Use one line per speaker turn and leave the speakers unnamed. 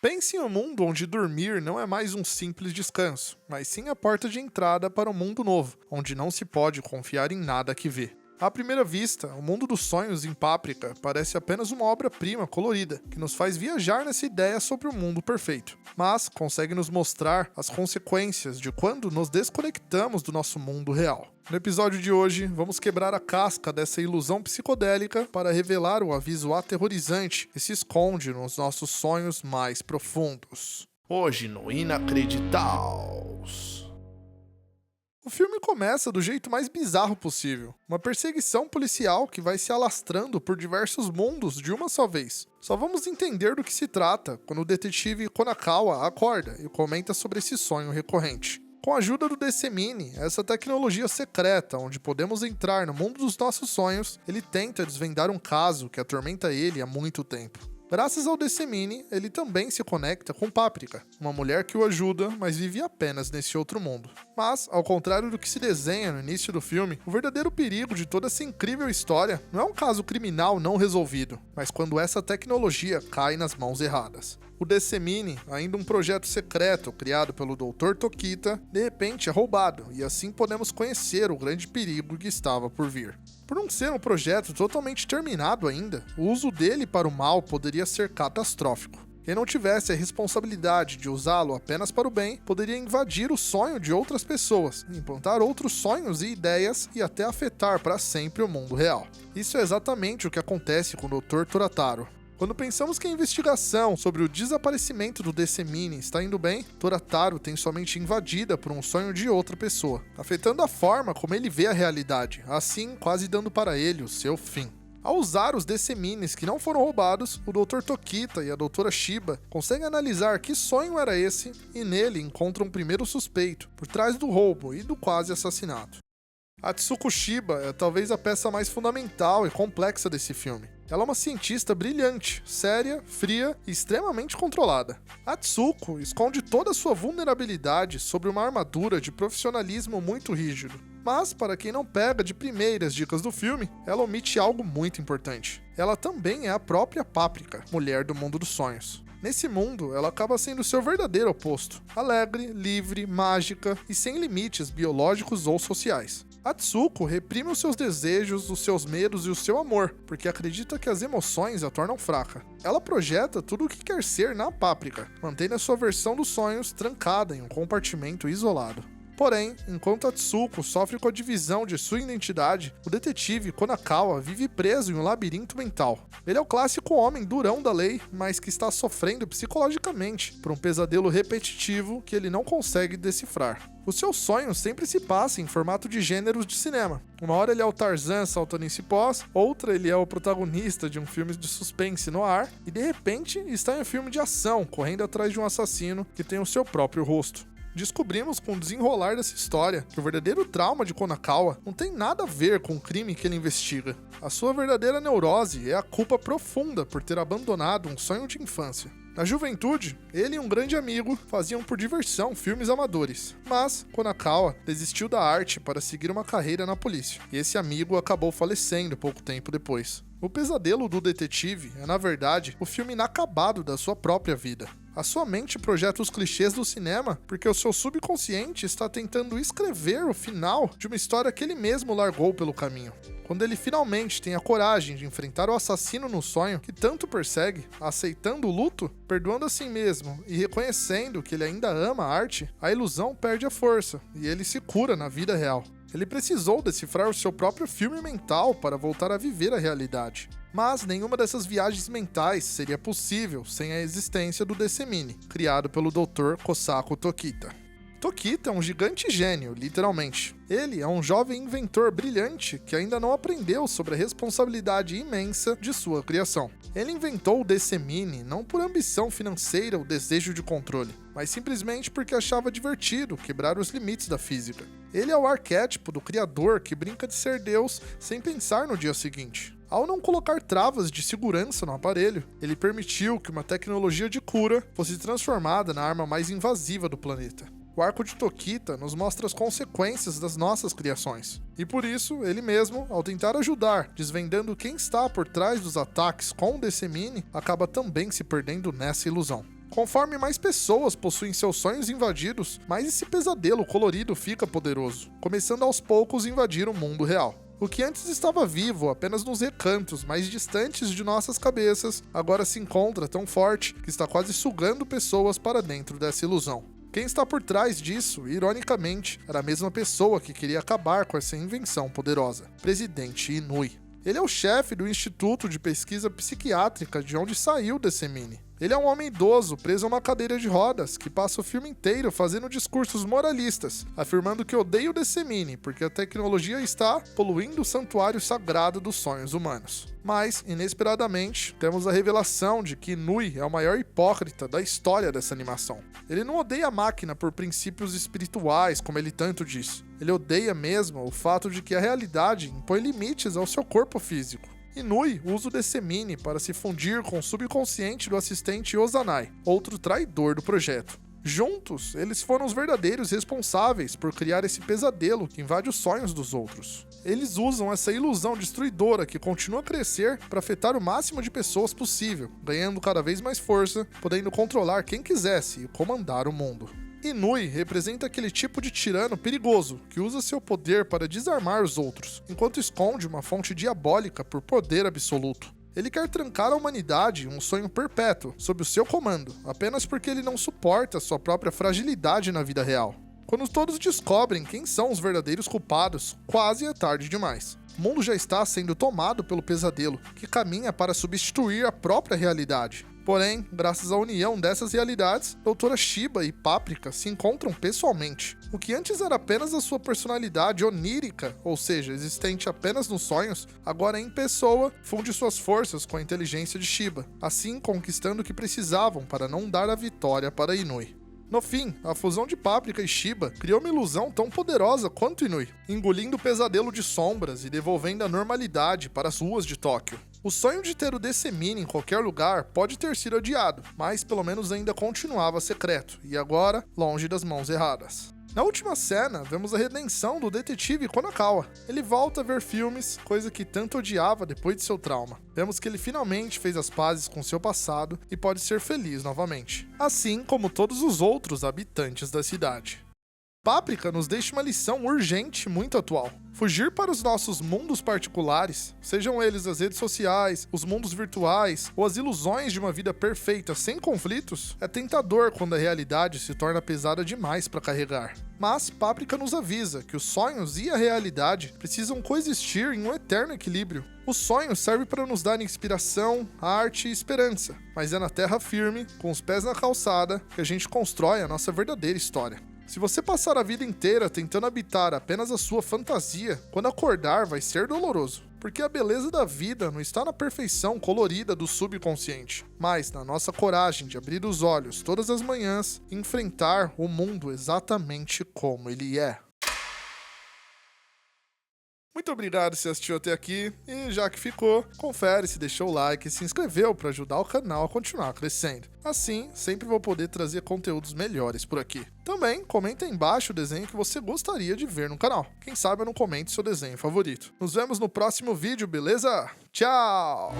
Pense em um mundo onde dormir não é mais um simples descanso, mas sim a porta de entrada para um mundo novo, onde não se pode confiar em nada que vê. À primeira vista, o mundo dos sonhos em Páprica parece apenas uma obra-prima colorida, que nos faz viajar nessa ideia sobre o mundo perfeito, mas consegue nos mostrar as consequências de quando nos desconectamos do nosso mundo real. No episódio de hoje, vamos quebrar a casca dessa ilusão psicodélica para revelar o aviso aterrorizante que se esconde nos nossos sonhos mais profundos. Hoje no Inacreditaus. O filme começa do jeito mais bizarro possível. Uma perseguição policial que vai se alastrando por diversos mundos de uma só vez. Só vamos entender do que se trata quando o detetive Konakawa acorda e comenta sobre esse sonho recorrente. Com a ajuda do Decemini, essa tecnologia secreta onde podemos entrar no mundo dos nossos sonhos, ele tenta desvendar um caso que atormenta ele há muito tempo. Graças ao Decemini, ele também se conecta com Páprica, uma mulher que o ajuda, mas vive apenas nesse outro mundo. Mas, ao contrário do que se desenha no início do filme, o verdadeiro perigo de toda essa incrível história não é um caso criminal não resolvido, mas quando essa tecnologia cai nas mãos erradas. O Decemini, ainda um projeto secreto criado pelo Dr. Tokita, de repente é roubado, e assim podemos conhecer o grande perigo que estava por vir. Por não ser um projeto totalmente terminado ainda, o uso dele para o mal poderia ser catastrófico. Quem não tivesse a responsabilidade de usá-lo apenas para o bem, poderia invadir o sonho de outras pessoas, implantar outros sonhos e ideias e até afetar para sempre o mundo real. Isso é exatamente o que acontece com o Dr. Torataro. Quando pensamos que a investigação sobre o desaparecimento do Decemini está indo bem, Torataro tem sua mente invadida por um sonho de outra pessoa, afetando a forma como ele vê a realidade, assim quase dando para ele o seu fim. Ao usar os Deceminis que não foram roubados, o Dr. Tokita e a Dra. Shiba conseguem analisar que sonho era esse e nele encontram um primeiro suspeito, por trás do roubo e do quase assassinato. Atsuko Shiba é talvez a peça mais fundamental e complexa desse filme. Ela é uma cientista brilhante, séria, fria e extremamente controlada. Atsuko esconde toda a sua vulnerabilidade sobre uma armadura de profissionalismo muito rígido. Mas, para quem não pega de primeiras dicas do filme, ela omite algo muito importante. Ela também é a própria Páprica, mulher do mundo dos sonhos. Nesse mundo, ela acaba sendo seu verdadeiro oposto. Alegre, livre, mágica e sem limites biológicos ou sociais. Atsuko reprime os seus desejos, os seus medos e o seu amor, porque acredita que as emoções a tornam fraca. Ela projeta tudo o que quer ser na Páprica, mantendo a sua versão dos sonhos trancada em um compartimento isolado. Porém, enquanto Atsuko sofre com a divisão de sua identidade, o detetive Konakawa vive preso em um labirinto mental. Ele é o clássico homem durão da lei, mas que está sofrendo psicologicamente por um pesadelo repetitivo que ele não consegue decifrar. Os seus sonhos sempre se passam em formato de gêneros de cinema. Uma hora ele é o Tarzan saltando em cipós, outra ele é o protagonista de um filme de suspense no ar, e de repente está em um filme de ação, correndo atrás de um assassino que tem o seu próprio rosto. Descobrimos com o desenrolar dessa história que o verdadeiro trauma de Konakawa não tem nada a ver com o crime que ele investiga. A sua verdadeira neurose é a culpa profunda por ter abandonado um sonho de infância. Na juventude, ele e um grande amigo faziam por diversão filmes amadores, mas Konakawa desistiu da arte para seguir uma carreira na polícia, e esse amigo acabou falecendo pouco tempo depois. O pesadelo do detetive é, na verdade, o filme inacabado da sua própria vida. A sua mente projeta os clichês do cinema porque o seu subconsciente está tentando escrever o final de uma história que ele mesmo largou pelo caminho. Quando ele finalmente tem a coragem de enfrentar o assassino no sonho que tanto persegue, aceitando o luto, perdoando a si mesmo e reconhecendo que ele ainda ama a arte, a ilusão perde a força e ele se cura na vida real. Ele precisou decifrar o seu próprio filme mental para voltar a viver a realidade. Mas nenhuma dessas viagens mentais seria possível sem a existência do Decemini, criado pelo Dr. Kosako Tokita. Tokita é um gigante gênio, literalmente. Ele é um jovem inventor brilhante que ainda não aprendeu sobre a responsabilidade imensa de sua criação. Ele inventou o Decemini não por ambição financeira ou desejo de controle, mas simplesmente porque achava divertido quebrar os limites da física. Ele é o arquétipo do criador que brinca de ser Deus sem pensar no dia seguinte. Ao não colocar travas de segurança no aparelho, ele permitiu que uma tecnologia de cura fosse transformada na arma mais invasiva do planeta. O arco de Tokita nos mostra as consequências das nossas criações. E por isso, ele mesmo, ao tentar ajudar, desvendando quem está por trás dos ataques com o Decemini, acaba também se perdendo nessa ilusão. Conforme mais pessoas possuem seus sonhos invadidos, mais esse pesadelo colorido fica poderoso, começando aos poucos a invadir o mundo real. O que antes estava vivo apenas nos recantos mais distantes de nossas cabeças, agora se encontra tão forte que está quase sugando pessoas para dentro dessa ilusão. Quem está por trás disso, ironicamente, era a mesma pessoa que queria acabar com essa invenção poderosa, Presidente Inui. Ele é o chefe do Instituto de Pesquisa Psiquiátrica de onde saiu Decemini. Ele é um homem idoso, preso a uma cadeira de rodas, que passa o filme inteiro fazendo discursos moralistas, afirmando que odeia o Decemini, porque a tecnologia está poluindo o santuário sagrado dos sonhos humanos. Mas, inesperadamente, temos a revelação de que Inui é o maior hipócrita da história dessa animação. Ele não odeia a máquina por princípios espirituais, como ele tanto diz. Ele odeia mesmo o fato de que a realidade impõe limites ao seu corpo físico. Inui usa o Decemini para se fundir com o subconsciente do assistente Ozanai, outro traidor do projeto. Juntos, eles foram os verdadeiros responsáveis por criar esse pesadelo que invade os sonhos dos outros. Eles usam essa ilusão destruidora que continua a crescer para afetar o máximo de pessoas possível, ganhando cada vez mais força, podendo controlar quem quisesse e comandar o mundo. Inui representa aquele tipo de tirano perigoso que usa seu poder para desarmar os outros, enquanto esconde uma fonte diabólica por poder absoluto. Ele quer trancar a humanidade em um sonho perpétuo sob o seu comando, apenas porque ele não suporta sua própria fragilidade na vida real. Quando todos descobrem quem são os verdadeiros culpados, quase é tarde demais. O mundo já está sendo tomado pelo pesadelo, que caminha para substituir a própria realidade. Porém, graças à união dessas realidades, Doutora Shiba e Paprika se encontram pessoalmente. O que antes era apenas a sua personalidade onírica, ou seja, existente apenas nos sonhos, agora em pessoa, funde suas forças com a inteligência de Shiba, assim conquistando o que precisavam para não dar a vitória para Inui. No fim, a fusão de Paprika e Shiba criou uma ilusão tão poderosa quanto Inui, engolindo o pesadelo de sombras e devolvendo a normalidade para as ruas de Tóquio. O sonho de ter o Decemini em qualquer lugar pode ter sido adiado, mas pelo menos ainda continuava secreto, e agora longe das mãos erradas. Na última cena, vemos a redenção do detetive Konakawa. Ele volta a ver filmes, coisa que tanto odiava depois de seu trauma. Vemos que ele finalmente fez as pazes com seu passado e pode ser feliz novamente, assim como todos os outros habitantes da cidade. Paprika nos deixa uma lição urgente muito atual. Fugir para os nossos mundos particulares, sejam eles as redes sociais, os mundos virtuais ou as ilusões de uma vida perfeita sem conflitos, é tentador quando a realidade se torna pesada demais para carregar. Mas Paprika nos avisa que os sonhos e a realidade precisam coexistir em um eterno equilíbrio. O sonho serve para nos dar inspiração, arte e esperança, mas é na terra firme, com os pés na calçada, que a gente constrói a nossa verdadeira história. Se você passar a vida inteira tentando habitar apenas a sua fantasia, quando acordar vai ser doloroso, porque a beleza da vida não está na perfeição colorida do subconsciente, mas na nossa coragem de abrir os olhos todas as manhãs e enfrentar o mundo exatamente como ele é. Muito obrigado se assistiu até aqui, e já que ficou, confere se deixou o like e se inscreveu para ajudar o canal a continuar crescendo. Assim, sempre vou poder trazer conteúdos melhores por aqui. Também, comenta aí embaixo o desenho que você gostaria de ver no canal. Quem sabe eu não comente seu desenho favorito. Nos vemos no próximo vídeo, beleza? Tchau!